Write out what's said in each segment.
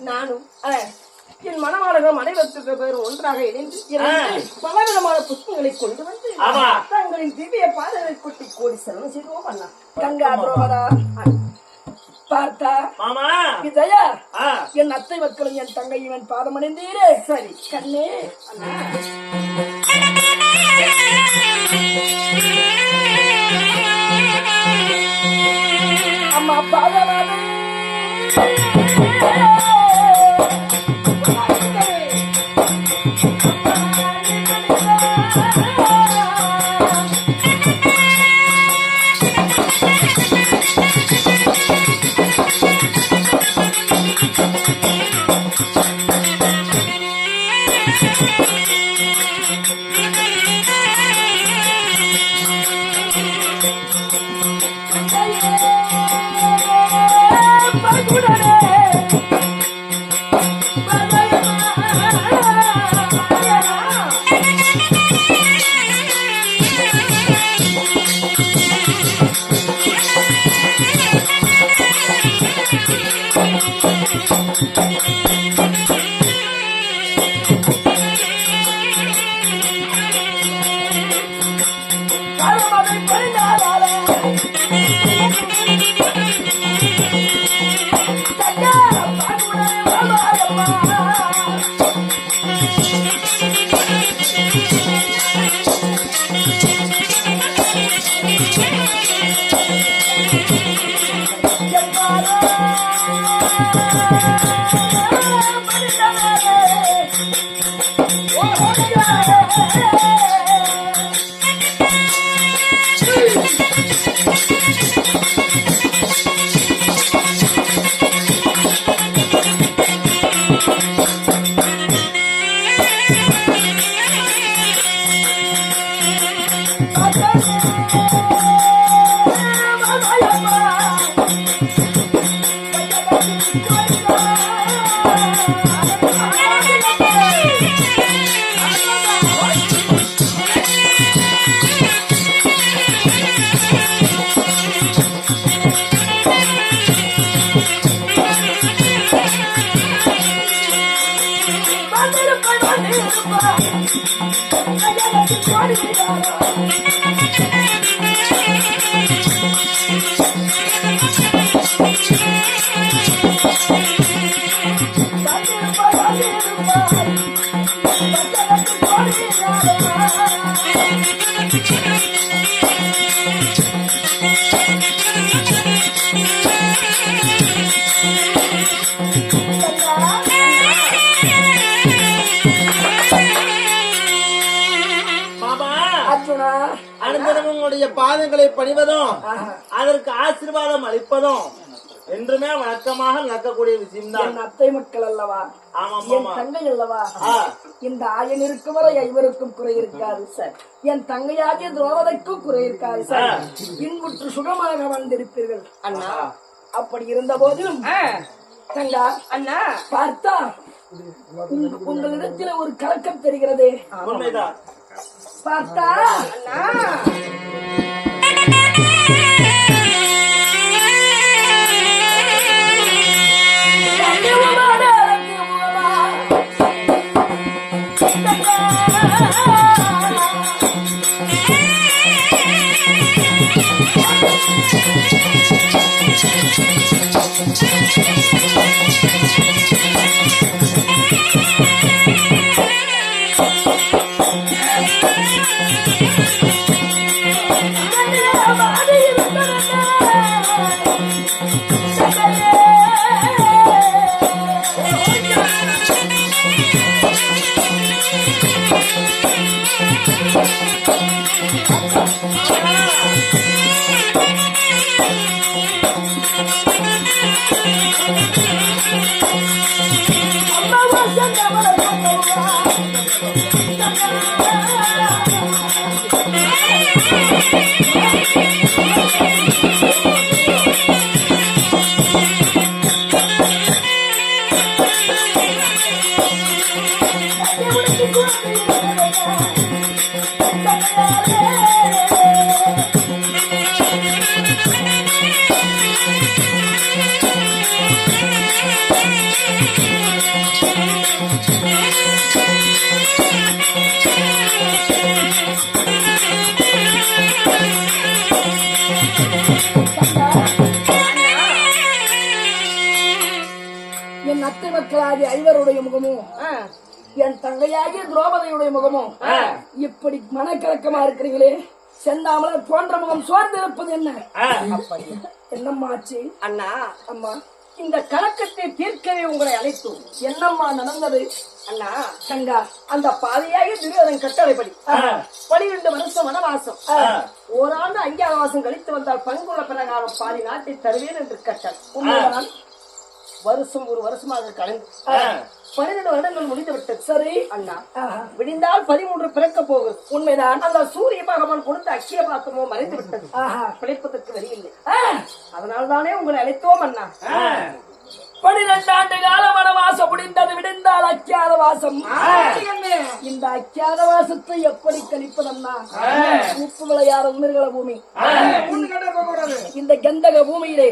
நானும் என் மனமாளகம் அனைவருக்கு பேர் ஒன்றாக இணைந்து பலவிதமான புஷ்பங்களை கொண்டு வந்து தங்களின் திவ்ய பாதங்களை கொட்டி கோடி செலவு செய்வோம் அண்ணா. கங்கா புரோகரா பார்த்தா விஜயா என் அத்தை மக்களும் என் தங்கையும் என் பாதம் அடைந்தீரே. சரி கண்ணே அம்மா பாதவாதம் அனுதினமுடைய பாதங்களை பணிவதும் அதற்கு ஆசீர்வாதம் அளிப்பதும் என்றுமே வழக்கமாக நடக்கக்கூடிய விஷயம் தான். அத்தை மக்கள் அல்லவா, என் தங்கை அல்லவா, இந்த ஆயன் இருக்கும் வரை ஐவருக்கும் குறை இருக்காது சார். என் தங்கையாகிய துரோவதைக்கும் குறை இருக்காது சார். இன்புற்று சுகமாக வந்திருப்பீர்கள் அண்ணா. அப்படி இருந்த போதிலும் தங்கா அண்ணா பார்த்தா உங்களிடத்தில் ஒரு கலக்கம் தெரிகிறது. பார்த்தா அண்ணா என் அத்தை மக்களாகிய ஐவருடைய முகமும் என் தங்கையாகிய திரௌபதியுடைய முகமும் இப்படி மனக்கலக்கமா இருக்கிறீங்களே, செந்தாமலர் போன்ற முகம் சோர்ந்து இருப்பது என்ன? என்னம்மா ஆச்சு அண்ணா? அம்மா, இந்த கலக்கத்தை தீர்க்கவே உங்களை அழைத்தோம். என்னம்மா நடந்தது அண்ணா? தங்கா, அந்த பாதையாகி துரியோதன் கட்டளைப்படி 12 வருஷம் வனவாசம், ஓராண்டு அஞ்ஞானவாசம் கழித்து வந்தால் பங்குள்ள பிரகாரம் பாதி நாட்டை தருவேன் என்று கட்டள். உண்மைதான். வருஷம் ஒரு வருஷமாக கலந்து 12 வருடங்கள் முடிந்து விட்டது. சரி அண்ணா, விடிந்தால் 13 பிறக்க போகுது. உண்மைதான். அந்த சூரிய பகவான் கொடுத்த அக்கிய பாத்திரமோ மறைந்து விட்டது. பிழைப்பதற்கு வழியில்லை. அதனால்தானே உங்களை அழைத்தோம் அண்ணா. 12 ஆண்டு கால வனவாசம் முடிந்தது. விடிந்தால் அக்கியாத வாசம். இந்த அக்கியாத வாசத்தை எப்படி கழிப்பதன்னா? உப்பு விளையாத உமிர்கள பூமி, இந்த கந்தக பூமியிலே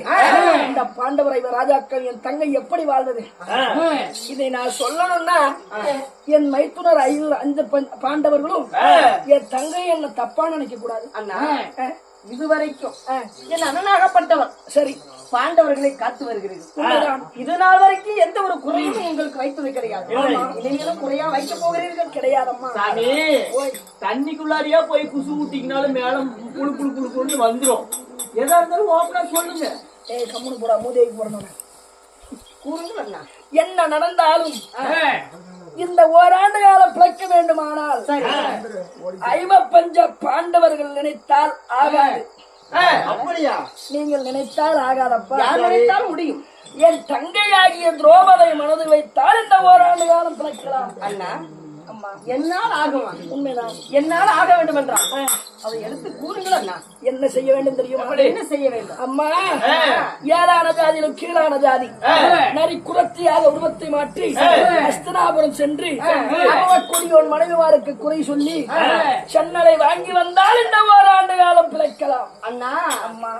இந்த பாண்டவரை ராஜாக்கள் என் தங்கை எப்படி வாழ்ந்தது? இதை நான் சொல்லணும்னா என் மைத்துனர் 5 பாண்டவர்களும் என் தங்கை என்ன தப்பா நினைக்க கூடாது அண்ணா. இதுவரைக்கும் என் அண்ணனாகப்பட்டவர் சரி பாண்டவர்களை காத்து வருகிறீர்கள். இது நாள் வரைக்கும் எந்த ஒரு குறையும் உங்களுக்கு வைத்தது கிடையாது. இனிமேலும் குறையா வைக்க போகிறீர்கள் கிடையாதம்மா. தண்ணிக்குள்ளாரியா போய் குசு ஊட்டிக்கினாலும் மேலும் குழு குழு குழு குழு வந்துடும். எதா இருந்தாலும் ஓப்பனா சொல்லுங்க. கம்முனு போடா, மூதேவி போடணும். கூறுங்கள் என்ன நடந்தாலும் இந்த ஓராண்டு காலம் பிழைக்க வேண்டுமானால் 55 பாண்டவர்கள் நினைத்தால் ஆகாது. அப்படியா? நீங்கள் நினைத்தால் ஆகாதப்பா. யார் நினைத்தால் முடியும். என் தங்கையாகிய திரௌபதை மனது வைத்தால் இந்த ஓராண்டு காலம் பிழைக்கலாம் அண்ணா. அம்மா, என்னால் ஆகுமா? உண்மைதான். என்னால் ஆக வேண்டும் என்றால் அதை எடுத்து கூறுங்கள் அண்ணா. என்ன செய்ய வேண்டும் தெரியுமா? என்ன செய்ய வேண்டும்? அம்மா, ஏழான ஜாதியிலும் கீழான ஜாதி நரி குரத்தியாக உருவத்தை மாற்றி ஹஸ்தினாபுரம் சென்று கொடியோன் மனைவிமாருக்கு குறை சொல்லி சென்னலை வாங்கி வந்தால் இந்த ஓராண்டு காலம் பிழைக்கலாம் அண்ணா. அம்மா,